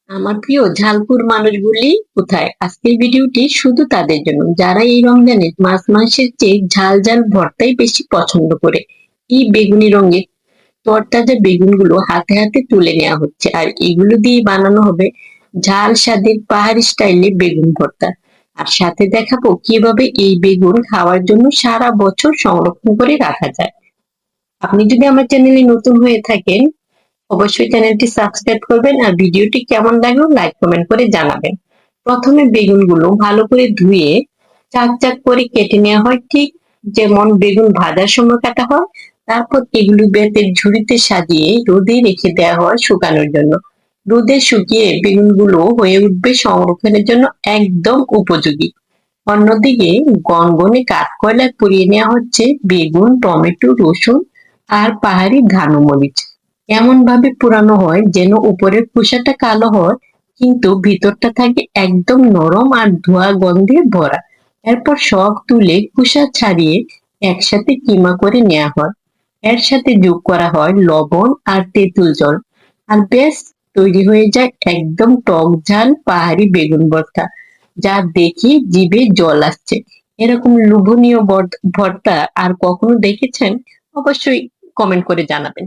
আমার প্রিয় ঝালপুর মানুষগুলি কোথায়? আজকের ভিডিওটি শুধু তাদের জন্য যারা এই রমজানে মাছ মাংসের চেয়ে ঝাল ঝাল ভর্তাই বেশি পছন্দ করে। এই বেগুনি রঙের তরতাজা বেগুনগুলো হাতে হাতে তুলে নেওয়া হচ্ছে, আর এগুলো দিয়ে বানানো হবে ঝাল স্বাদের পাহাড়ি স্টাইলে বেগুন ভর্তা। আর সাথে দেখাবো কিভাবে এই বেগুন খাওয়ার জন্য সারা বছর সংরক্ষণ করে রাখা যায়। আপনি যদি আমার চ্যানেলে নতুন হয়ে থাকেন, অবশ্যই চ্যানেলটি সাবস্ক্রাইব করবেন আর ভিডিওটি কেমন লাগলো লাইক কমেন্ট করে জানাবেন। প্রথমে বেগুনগুলো ভালো করে ধুয়ে চাক চাক করে কেটে নেওয়া হয়, ঠিক যেমন বেগুন ভাজার সময় কাটা হয়। তারপর এগুলো বেতের ঝুড়িতে সাজিয়ে রোদে রেখে দেওয়া হয় শুকানোর জন্য। রোদে শুকিয়ে বেগুনগুলো হয়ে উঠবে সংরক্ষণের জন্য একদম উপযোগী। অন্যদিকে গনগনে কাঠকয়লায় পুড়িয়ে নেওয়া হচ্ছে বেগুন, টমেটো, রসুন আর পাহাড়ি ধানু মরিচ। এমন ভাবে পুরানো হয় যেন উপরের খোসাটা কালো হয়, কিন্তু ভিতরটা থাকে একদম নরম আর ধোয়া গন্ধে ভরা। এরপর সব তুলে খোসা ছাড়িয়ে একসাথে কিমা করে নেওয়া হয়। এর সাথে যোগ করা হয় লবণ আর তেঁতুল জল। আর ব্যাস, তৈরি হয়ে যায় একদম টক ঝাল পাহাড়ি বেগুন ভর্তা, যা দেখে জিভে জল আসছে। এরকম লোভনীয় ভর্তা আর কখনো দেখেছেন? অবশ্যই কমেন্ট করে জানাবেন।